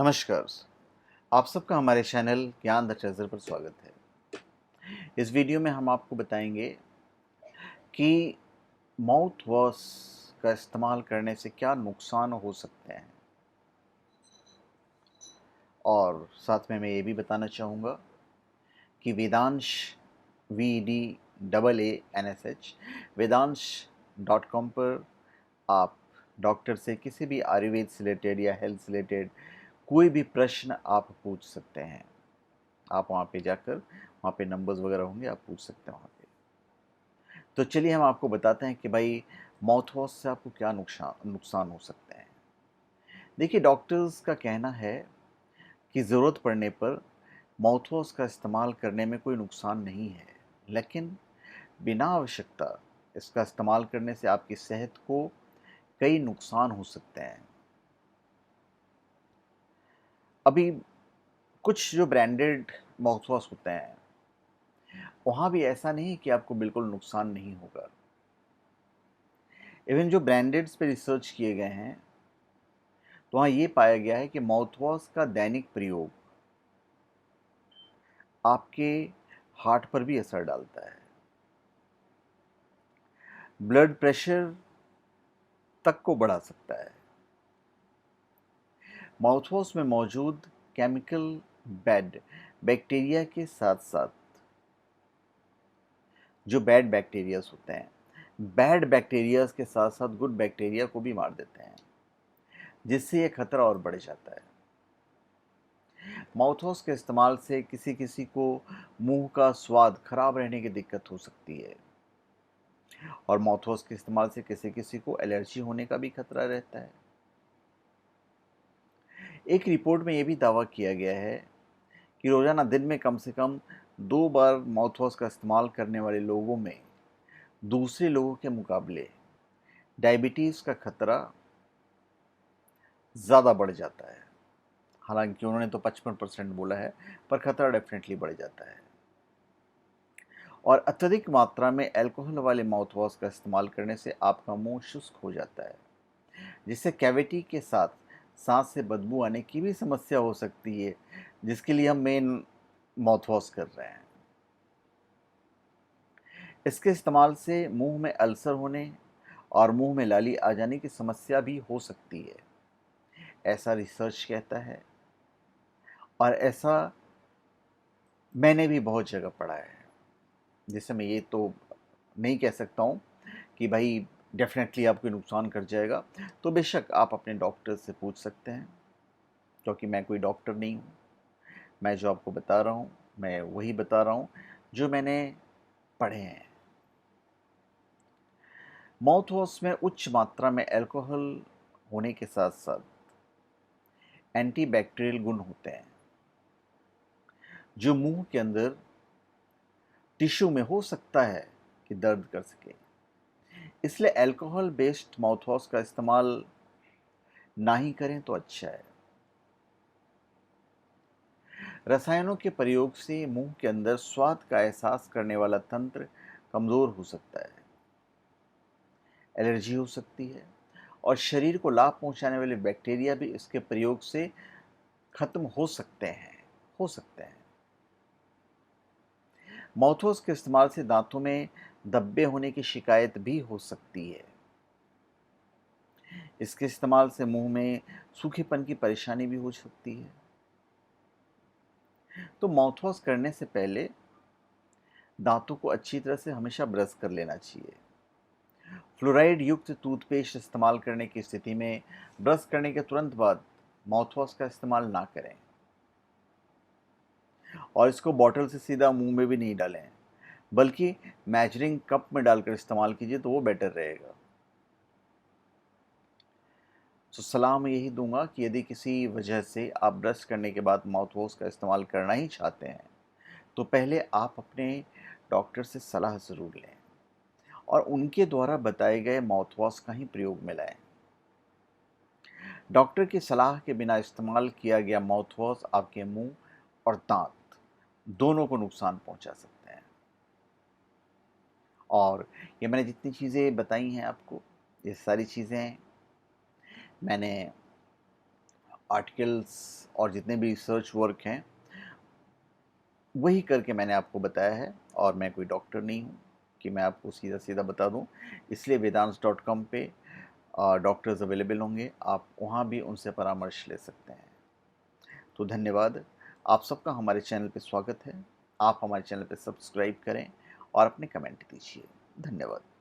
नमस्कार। आप सबका हमारे चैनल ज्ञान द ट्रेजर पर स्वागत है। इस वीडियो में हम आपको बताएंगे कि माउथ वॉश का इस्तेमाल करने से क्या नुकसान हो सकते हैं, और साथ में मैं ये भी बताना चाहूँगा कि वेदांश VEDAANSH वेदांश.com पर आप डॉक्टर से किसी भी आयुर्वेद से रिलेटेड या हेल्थ से रिलेटेड कोई भी प्रश्न आप पूछ सकते हैं। आप वहाँ पे जाकर वहाँ पे नंबर्स वगैरह होंगे, आप पूछ सकते हैं वहाँ पे। तो चलिए हम आपको बताते हैं कि भाई माउथ वॉश से आपको क्या नुकसान हो सकते हैं। देखिए, डॉक्टर्स का कहना है कि ज़रूरत पड़ने पर माउथ वॉश का इस्तेमाल करने में कोई नुकसान नहीं है, लेकिन बिना आवश्यकता इसका इस्तेमाल करने से आपकी सेहत को कई नुकसान हो सकते हैं। अभी कुछ जो ब्रांडेड माउथ वॉश होते हैं, वहाँ भी ऐसा नहीं कि आपको बिल्कुल नुकसान नहीं होगा। इवन जो ब्रांडेड्स पे रिसर्च किए गए हैं, तो वहाँ ये पाया गया है कि माउथ वॉश का दैनिक प्रयोग आपके हार्ट पर भी असर डालता है, ब्लड प्रेशर तक को बढ़ा सकता है। माउथ वॉश में मौजूद केमिकल बैड बैक्टीरिया के साथ साथ जो बैड बैक्टीरियाज होते हैं, बैड बैक्टीरियाज के साथ साथ गुड बैक्टीरिया को भी मार देते हैं, जिससे ये खतरा और बढ़ जाता है। माउथ वॉश के इस्तेमाल से किसी किसी को मुंह का स्वाद खराब रहने की दिक्कत हो सकती है, और माउथ वॉश के इस्तेमाल से किसी किसी को एलर्जी होने का भी खतरा रहता है। एक रिपोर्ट में यह भी दावा किया गया है कि रोजाना दिन में कम से कम 2 बार माउथ वॉश का इस्तेमाल करने वाले लोगों में दूसरे लोगों के मुकाबले डायबिटीज़ का खतरा ज़्यादा बढ़ जाता है। हालांकि उन्होंने तो 55% बोला है, पर खतरा डेफिनेटली बढ़ जाता है। और अत्यधिक मात्रा में अल्कोहल वाले माउथ वॉश का इस्तेमाल करने से आपका मुंह शुष्क हो जाता है, जिससे कैविटी के साथ सांस से बदबू आने की भी समस्या हो सकती है, जिसके लिए हम मेन माउथ वॉश कर रहे हैं। इसके इस्तेमाल से मुंह में अल्सर होने और मुंह में लाली आ जाने की समस्या भी हो सकती है, ऐसा रिसर्च कहता है। और ऐसा मैंने भी बहुत जगह पढ़ा है, जिससे मैं ये तो नहीं कह सकता हूँ कि भाई डेफिनेटली आपको नुकसान कर जाएगा। तो बेशक आप अपने डॉक्टर से पूछ सकते हैं, क्योंकि मैं कोई डॉक्टर नहीं हूँ। मैं जो आपको बता रहा हूँ, मैं वही बता रहा हूँ जो मैंने पढ़े हैं। माउथ वॉश में उच्च मात्रा में अल्कोहल होने के साथ साथ एंटीबैक्टीरियल गुण होते हैं, जो मुंह के अंदर टिश्यू में हो सकता है कि दर्द कर सके। इसलिए अल्कोहल बेस्ड माउथ वॉश का इस्तेमाल ना ही करें तो अच्छा है। रसायनों के प्रयोग से मुंह के अंदर स्वाद का एहसास करने वाला तंत्र कमजोर हो सकता है, एलर्जी हो सकती है, और शरीर को लाभ पहुंचाने वाले बैक्टीरिया भी इसके प्रयोग से खत्म हो सकते हैं। माउथवॉश के इस्तेमाल से दांतों में धब्बे होने की शिकायत भी हो सकती है। इसके इस्तेमाल से मुंह में सूखेपन की परेशानी भी हो सकती है। तो माउथवॉश करने से पहले दांतों को अच्छी तरह से हमेशा ब्रश कर लेना चाहिए। फ्लोराइड युक्त टूथपेस्ट इस्तेमाल करने की स्थिति में ब्रश करने के तुरंत बाद माउथवॉश का इस्तेमाल ना करें, और इसको बॉटल से सीधा मुंह में भी नहीं डालें, बल्कि मेजरिंग कप में डालकर इस्तेमाल कीजिए, तो वो बेटर रहेगा। तो सलाह मैं यही दूंगा कि यदि किसी वजह से आप ब्रश करने के बाद माउथ वॉश का इस्तेमाल करना ही चाहते हैं, तो पहले आप अपने डॉक्टर से सलाह ज़रूर लें और उनके द्वारा बताए गए माउथ वॉश का ही प्रयोग में लाएं। डॉक्टर की सलाह के बिना इस्तेमाल किया गया माउथ वॉश आपके मुंह और दांत दोनों को नुकसान पहुंचा सकते हैं। और ये मैंने जितनी चीज़ें बताई हैं आपको, ये सारी चीज़ें मैंने आर्टिकल्स और जितने भी रिसर्च वर्क हैं वही करके मैंने आपको बताया है, और मैं कोई डॉक्टर नहीं हूँ कि मैं आपको सीधा सीधा बता दूँ। इसलिए वेदांश.com पे डॉक्टर्स अवेलेबल होंगे, आप वहाँ भी उनसे परामर्श ले सकते हैं। तो धन्यवाद, आप सबका हमारे चैनल पे स्वागत है। आप हमारे चैनल पे सब्सक्राइब करें और अपने कमेंट दीजिए। धन्यवाद।